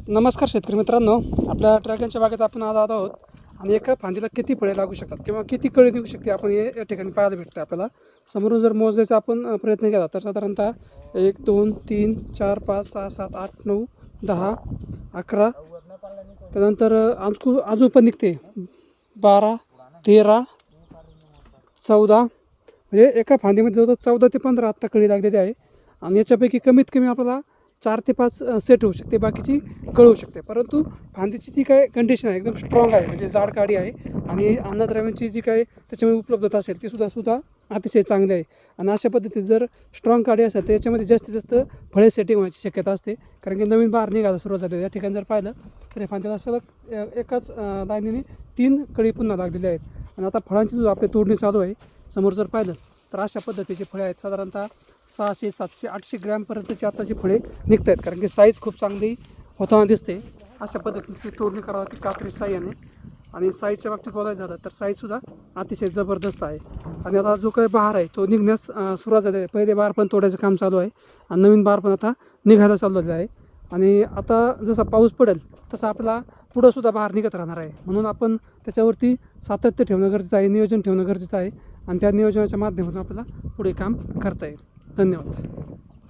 नमस्कार शेतकरी मित्रांनो, आपल्या ड्रॅगनच्या बागेत आपण आज आहोत आणि एका फांदीला किती फळे लागू शकतात किंवा किती कळी देऊ शकते आपण या ठिकाणी पाहायला भेटते आपल्याला. समोरून जर मोजायचा आपण प्रयत्न केला तर साधारणतः 1 2 3 4 5 6 7 8 9 10 11, त्यानंतर अजून पण निघते 12 13 14, म्हणजे एका फांदीमध्ये जवळजवळ 14 ते 15 आत्ता कळी लागलेली आहे. आणि याच्यापैकी कमीत कमी आपल्याला 4 ते 5 सेट होऊ शकते, बाकीची कळू शकते. परंतु फांदीची जी काय कंडिशन आहे एकदम स्ट्रॉंग आहे, म्हणजे जाड काडी आहे आणि अन्नद्रव्यांची जी काय त्याच्यामध्ये उपलब्धता असेल ती सुद्धा अतिशय चांगली आहे. आणि अशा पद्धतीत जर स्ट्रॉंग काडी असेल तर याच्यामध्ये जास्तीत जास्त फळे सेटिंग व्हायची शक्यता असते, कारण की नवीन बहार निघायला सुरुवात झाली. या ठिकाणी जर पाहिलं तर या फांदीला सलग एकाच लाईनीने 3 कळी पुन्हा लागलेल्या आहेत. आणि आता फळांची सुद्धा आपली तोडणी चालू आहे. समोर जर पाहिलं तर अशा पद्धतीची फळे आहेत, साधारणतः 600 700 800 ग्रॅमपर्यंतची आताची फळे निघत आहेत, कारण की साईज खूप चांगली होताना दिसते. अशा पद्धतीची तोडणी करावी लागते कात्री साह्याने. आणि साईजच्या बाबतीत बोलायचं झालं तर साईजसुद्धा अतिशय जबरदस्त आहे. आणि आता जो काही बहार आहे तो निघण्यास सुरुवात झाली आहे. पहिले बहार पण तोडायचं काम चालू आहे आणि नवीन बहार पण आता निघायला चालू झालेलं आहे. आणि आता जसा पाऊस पडेल तसा आपला पुढंसुद्धा बहार निघत राहणार आहे, म्हणून आपण त्याच्यावरती सातत्य ठेवणं गरजेचं आहे, नियोजन ठेवणं गरजेचं आहे. आणि त्या नियोजनाच्या माध्यमातून आपल्याला पुढे काम करता येईल. धन्यवाद.